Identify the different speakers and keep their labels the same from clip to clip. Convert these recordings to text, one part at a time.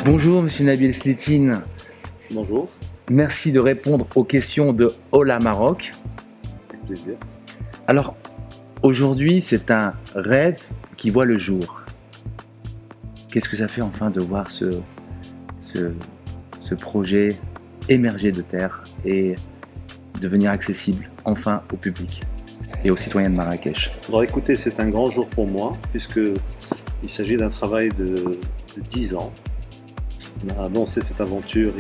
Speaker 1: Bonjour Monsieur Nabil Slettin,
Speaker 2: Bonjour,
Speaker 1: merci de répondre aux questions de Hola Maroc.
Speaker 2: avec plaisir.
Speaker 1: Alors aujourd'hui c'est un rêve qui voit le jour. Qu'est-ce que ça fait enfin de voir ce projet émerger de terre et devenir accessible enfin au public et aux citoyens de Marrakech?
Speaker 2: Alors écoutez, c'est un grand jour pour moi puisqu'il s'agit d'un travail de 10 ans. On a lancé cette aventure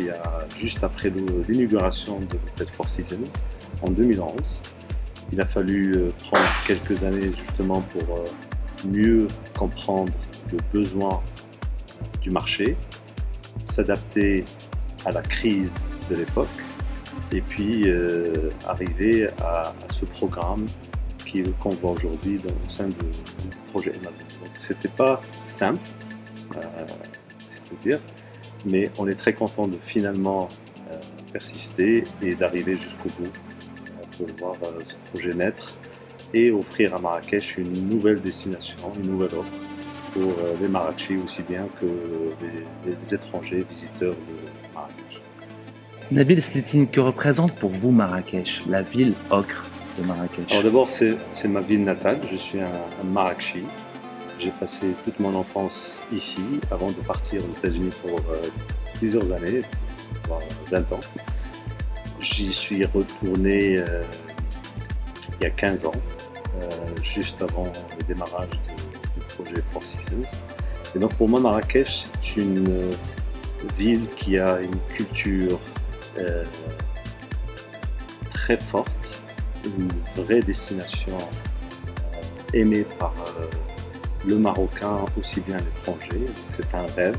Speaker 2: juste après l'inauguration de l'hôtel Four Seasons en 2011. Il a fallu prendre quelques années justement pour mieux comprendre le besoin du marché, s'adapter à la crise de l'époque et puis arriver à ce programme qu'on voit aujourd'hui au sein du projet Emma. Donc c'était pas simple, si je peux dire, mais on est très content de finalement persister et d'arriver jusqu'au bout pour voir ce projet naître et offrir à Marrakech une nouvelle destination, une nouvelle offre pour les Marrakechis aussi bien que les étrangers visiteurs de Marrakech.
Speaker 1: Nabil Slettin, que représente pour vous Marrakech, la ville ocre de Marrakech?
Speaker 2: Alors d'abord, c'est ma ville natale, je suis un Marrakchi. J'ai passé toute mon enfance ici avant de partir aux États-Unis pour plusieurs années, voire 20 ans. J'y suis retourné il y a 15 ans, juste avant le démarrage du projet Four Seasons. Et donc pour moi, Marrakech, c'est une ville qui a une culture très forte, une vraie destination aimée par le Marocain, aussi bien l'étranger. C'est un rêve.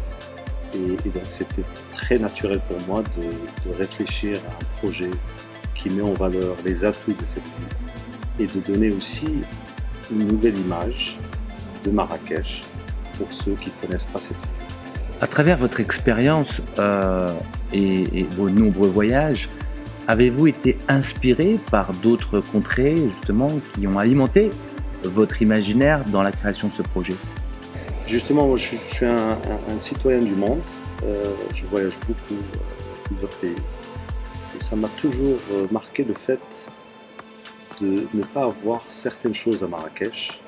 Speaker 2: Et donc c'était très naturel pour moi de réfléchir à un projet qui met en valeur les atouts de cette ville et de donner aussi une nouvelle image de Marrakech pour ceux qui ne connaissent pas cette ville.
Speaker 1: À travers votre expérience et vos nombreux voyages, avez-vous été inspiré par d'autres contrées justement qui ont alimenté votre imaginaire dans la création de ce projet?
Speaker 2: Justement, moi, je suis un citoyen du monde. Je voyage beaucoup dans plusieurs pays. Et ça m'a toujours marqué le fait de ne pas avoir certaines choses à Marrakech,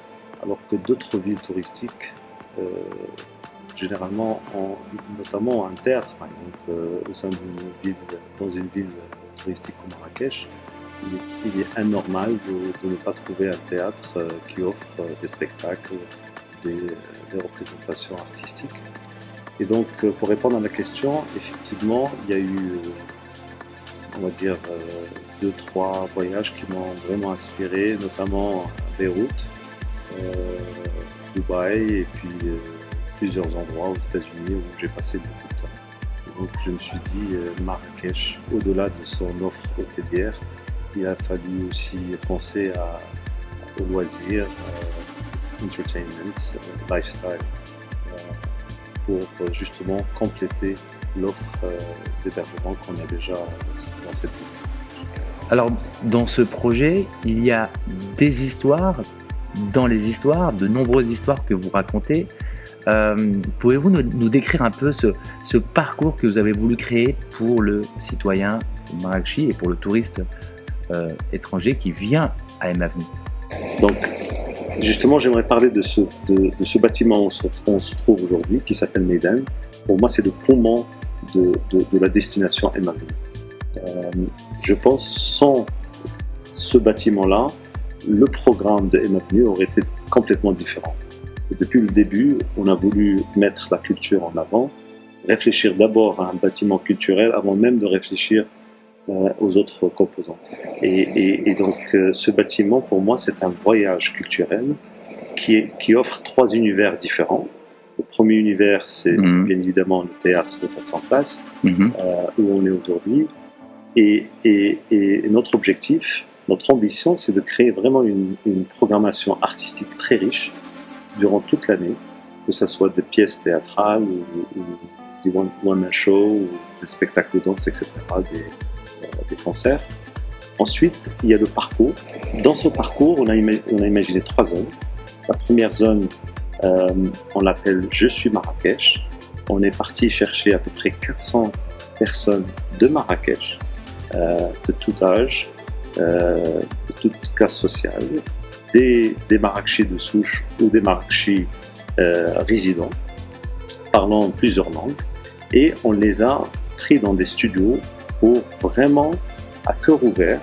Speaker 2: alors que d'autres villes touristiques, généralement, notamment un théâtre, par exemple, au sein dans une ville touristique comme Marrakech, il est anormal de ne pas trouver un théâtre qui offre des spectacles, des représentations artistiques. Et donc, pour répondre à la question, effectivement, il y a eu, on va dire, 2-3 voyages qui m'ont vraiment inspiré, notamment Beyrouth, Dubaï et puis plusieurs endroits aux États-Unis où j'ai passé beaucoup de temps. Et donc, je me suis dit, Marrakech, au-delà de son offre hôtelière, il a fallu aussi penser aux loisirs, entertainment, lifestyle, pour justement compléter l'offre d'hébergement qu'on a déjà dans cette ville.
Speaker 1: Alors, dans ce projet, il y a des histoires, dans les histoires, de nombreuses histoires que vous racontez. Pouvez-vous nous décrire un peu ce parcours que vous avez voulu créer pour le citoyen marrakchi et pour le touriste étranger qui vient à M Avenue?
Speaker 2: Donc, justement, j'aimerais parler de ce bâtiment où on se trouve aujourd'hui, qui s'appelle Meydan. Pour moi, c'est le poumon de la destination M Avenue. Je pense, sans ce bâtiment-là, le programme de M Avenue aurait été complètement différent. Et depuis le début, on a voulu mettre la culture en avant, réfléchir d'abord à un bâtiment culturel avant même de réfléchir aux autres composantes. Et donc, ce bâtiment, pour moi, c'est un voyage culturel qui offre 3 univers différents. Le premier univers, c'est bien évidemment le théâtre de 400 places, où on est aujourd'hui. Et notre objectif, notre ambition, c'est de créer vraiment une programmation artistique très riche durant toute l'année, que ce soit des pièces théâtrales ou des one-man shows, ou des spectacles de danse, etc., des concerts. Ensuite, il y a le parcours. Dans ce parcours, on a imaginé 3 zones. La première zone, on l'appelle « Je suis Marrakech ». on est parti chercher à peu près 400 personnes de Marrakech, de tout âge, de toute classe sociale, des Marrakechis de souche ou des Marrakechis résidents, parlant plusieurs langues, et on les a pris dans des studios pour vraiment, à cœur ouvert,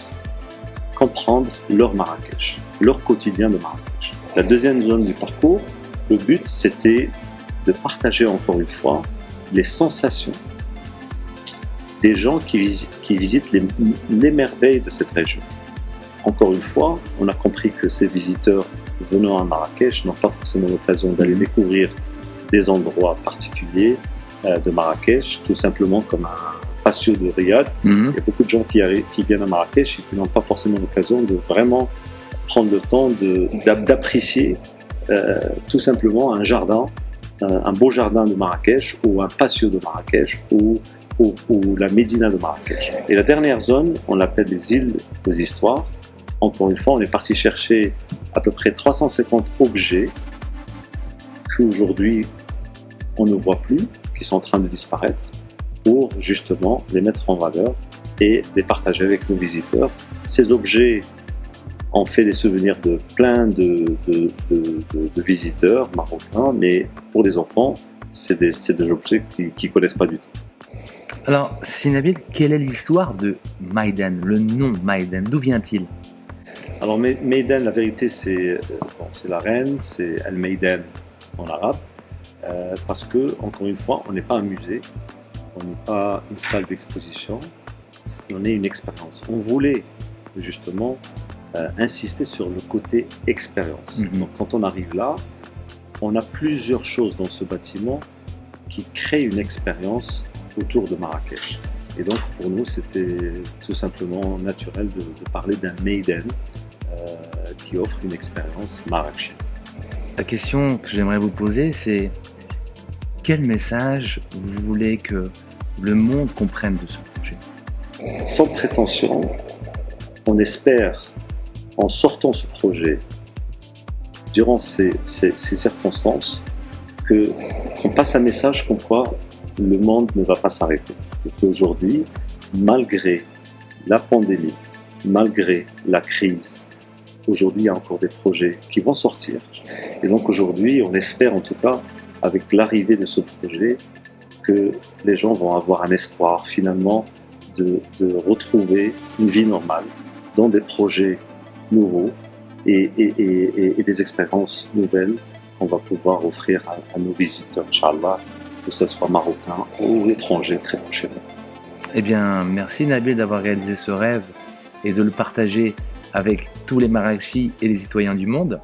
Speaker 2: comprendre leur Marrakech, leur quotidien de Marrakech. La deuxième zone du parcours, le but c'était de partager encore une fois les sensations des gens qui visitent les merveilles de cette région. Encore une fois, on a compris que ces visiteurs venant à Marrakech n'ont pas forcément l'occasion d'aller découvrir des endroits particuliers de Marrakech, tout simplement comme un patio de Riyad. Il y a beaucoup de gens qui viennent à Marrakech et qui n'ont pas forcément l'occasion de vraiment prendre le temps d'apprécier tout simplement un jardin, un beau jardin de Marrakech ou un patio de Marrakech ou la Médina de Marrakech. Et la dernière zone, on l'appelle les îles aux histoires. Encore une fois, on est parti chercher à peu près 350 objets qu'aujourd'hui on ne voit plus, qui sont en train de disparaître, pour justement les mettre en valeur et les partager avec nos visiteurs. Ces objets ont fait des souvenirs de plein de visiteurs marocains, mais pour les enfants, c'est des objets qu'ils ne connaissent pas du tout.
Speaker 1: Alors, Nabil, quelle est l'histoire de Maïdan, le nom Maïdan, d'où vient-il?
Speaker 2: Alors, Maïdan, la vérité, c'est la reine, c'est Al-Maïdan en arabe, parce que, encore une fois, on n'est pas un musée, on n'est pas une salle d'exposition, on est une expérience. On voulait justement insister sur le côté expérience. Donc, quand on arrive là, on a plusieurs choses dans ce bâtiment qui créent une expérience autour de Marrakech. Et donc, pour nous, c'était tout simplement naturel de parler d'un Maïdan qui offre une expérience marrakchienne.
Speaker 1: La question que j'aimerais vous poser, c'est quel message vous voulez que le monde comprenne de ce projet?
Speaker 2: Sans prétention, on espère, en sortant ce projet, durant ces circonstances, qu'on passe un message comme quoi le monde ne va pas s'arrêter. Et qu'aujourd'hui, malgré la pandémie, malgré la crise, aujourd'hui il y a encore des projets qui vont sortir. Et donc aujourd'hui, on espère en tout cas, avec l'arrivée de ce projet, que les gens vont avoir un espoir finalement de retrouver une vie normale dans des projets nouveaux et des expériences nouvelles qu'on va pouvoir offrir à nos visiteurs, Inch'Allah, que ce soit marocains ou étrangers très prochainement.
Speaker 1: Eh bien, merci Nabil d'avoir réalisé ce rêve et de le partager avec tous les Marrakechis et les citoyens du monde.